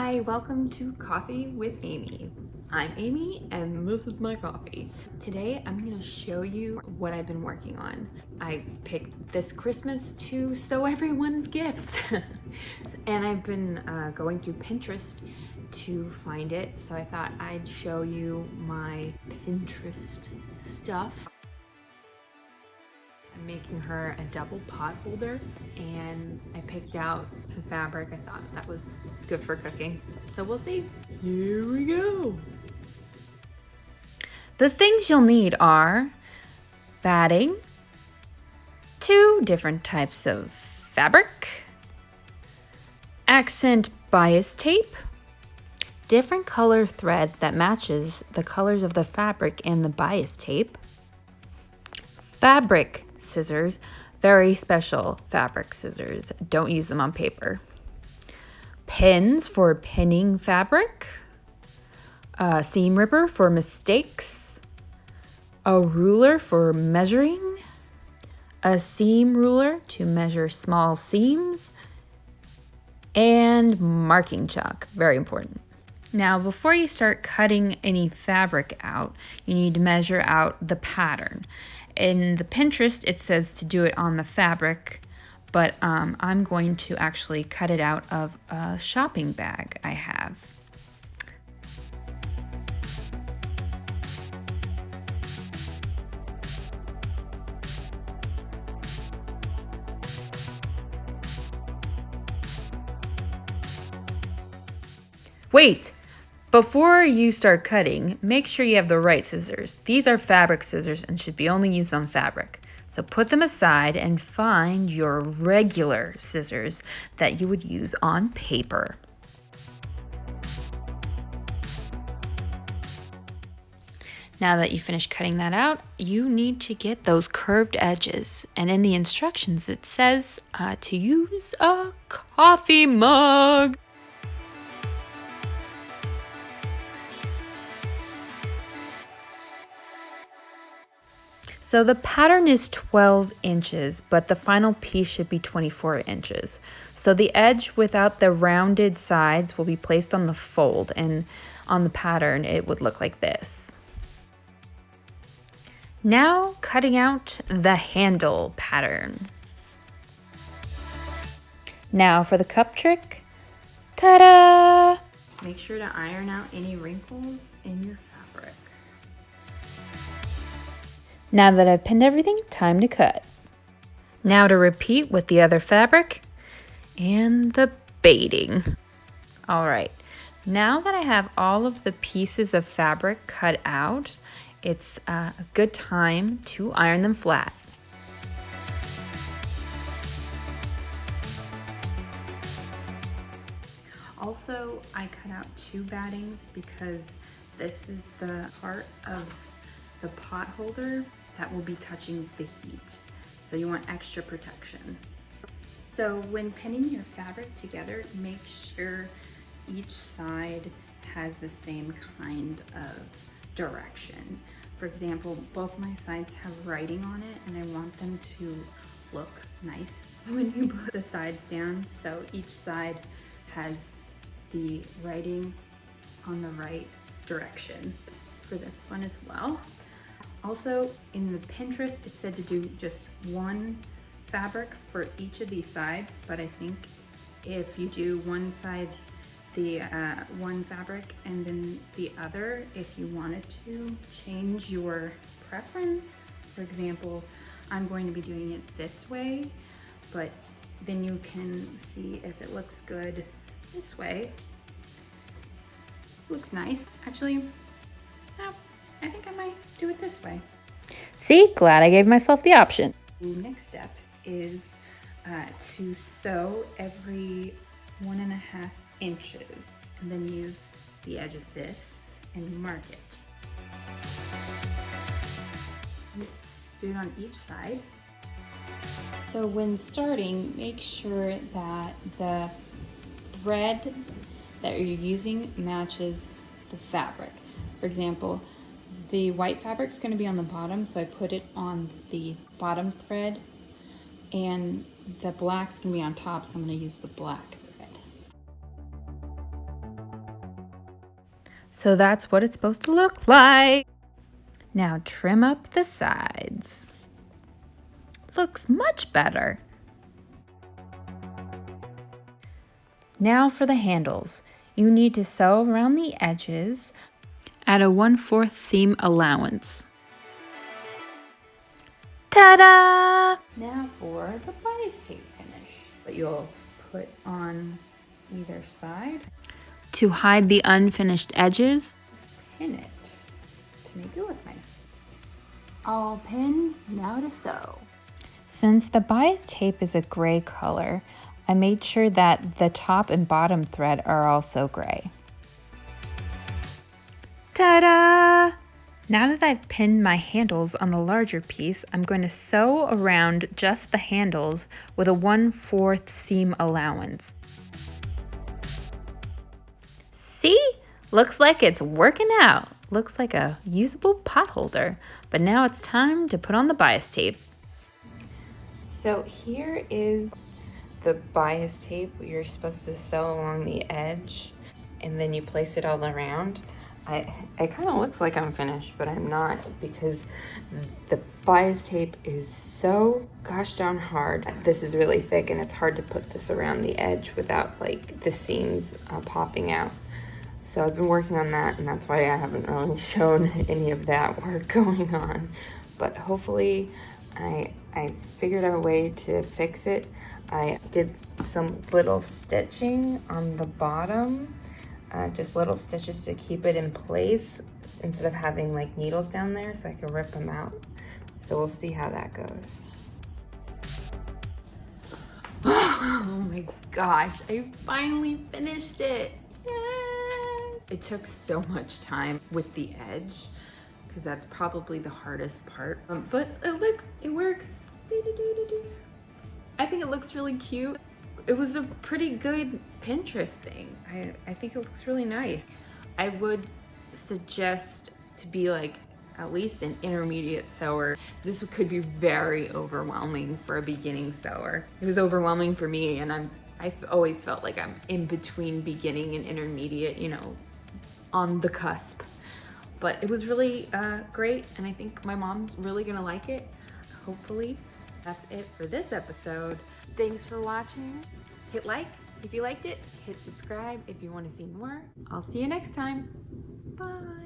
Hi, welcome to Coffee with Amy. I'm Amy and this is my coffee. Today I'm going to show you what I've been working on. I picked this Christmas to sew everyone's gifts and I've been going through Pinterest to find it, so I thought I'd show you my Pinterest stuff. I'm making her a double pot holder and I picked out some fabric. I thought that was good for cooking. So we'll see. Here we go. The things you'll need are batting, 2 different types of fabric, accent bias tape, different color thread that matches the colors of the fabric and the bias tape, fabric scissors, very special fabric scissors. Don't use them on paper. Pins for pinning fabric, a seam ripper for mistakes, a ruler for measuring, a seam ruler to measure small seams, and marking chalk, very important. Now, before you start cutting any fabric out, you need to measure out the pattern. In the Pinterest, it says to do it on the fabric, but I'm going to actually cut it out of a shopping bag I have. Wait! Before you start cutting, make sure you have the right scissors. These are fabric scissors and should be only used on fabric. So put them aside and find your regular scissors that you would use on paper. Now that you finished cutting that out, you need to get those curved edges. And in the instructions, it says to use a coffee mug. So the pattern is 12 inches, but the final piece should be 24 inches. So the edge without the rounded sides will be placed on the fold, and on the pattern it would look like this. Now cutting out the handle pattern. Now for the cup trick. Ta-da! Make sure to iron out any wrinkles in your fabric. Now that I've pinned everything, time to cut. Now to repeat with the other fabric and the baiting. All right, now that I have all of the pieces of fabric cut out, it's a good time to iron them flat. Also, I cut out 2 battings because this is the part of the pot holder that will be touching the heat. So you want extra protection. So when pinning your fabric together, make sure each side has the same kind of direction. For example, both my sides have writing on it and I want them to look nice when you put the sides down. So each side has the writing on the right direction for this one as well. Also, in the Pinterest, it said to do just 1 fabric for each of these sides, but I think if you do one side, the one fabric, and then the other, if you wanted to change your preference. For example, I'm going to be doing it this way, but then you can see if it looks good this way. Looks nice. Actually, no, I think I might do it this way. See, glad I gave myself the option. The next step is to sew every 1.5 inches and then use the edge of this and mark it. Do it on each side. So when starting, make sure that the thread that you're using matches the fabric. For example, the white fabric is going to be on the bottom, so I put it on the bottom thread, and the black's going to be on top, so I'm going to use the black thread. So that's what it's supposed to look like. Now trim up the sides. Looks much better. Now for the handles. You need to sew around the edges at a 1/4 seam allowance. Ta-da! Now for the bias tape finish that you'll put on either side. To hide the unfinished edges, pin it to make it look nice. All pinned, now to sew. Since the bias tape is a gray color, I made sure that the top and bottom thread are also gray. Ta-da! Now that I've pinned my handles on the larger piece, I'm going to sew around just the handles with a 1/4 seam allowance. See? Looks like it's working out. Looks like a usable pot holder. But now it's time to put on the bias tape. So here is the bias tape. You're supposed to sew along the edge and then you place it all around. It kind of looks like I'm finished, but I'm not, because the bias tape is so gosh darn hard. This is really thick and it's hard to put this around the edge without like the seams popping out. So I've been working on that, and that's why I haven't really shown any of that work going on. But hopefully I figured out a way to fix it. I did some little stitching on the bottom. Just little stitches to keep it in place instead of having like needles down there, so I can rip them out. So we'll see how that goes. Oh my gosh, I finally finished it. Yes! It took so much time with the edge because that's probably the hardest part. But it works. I think it looks really cute. It was a pretty good Pinterest thing. I think it looks really nice. I would suggest to be like at least an intermediate sewer. This could be very overwhelming for a beginning sewer. It was overwhelming for me, and I've always felt like I'm in between beginning and intermediate, you know, on the cusp. But it was really great, and I think my mom's really gonna like it, hopefully. That's it for this episode. Thanks for watching. Hit like if you liked it. Hit subscribe if you want to see more. I'll see you next time. Bye.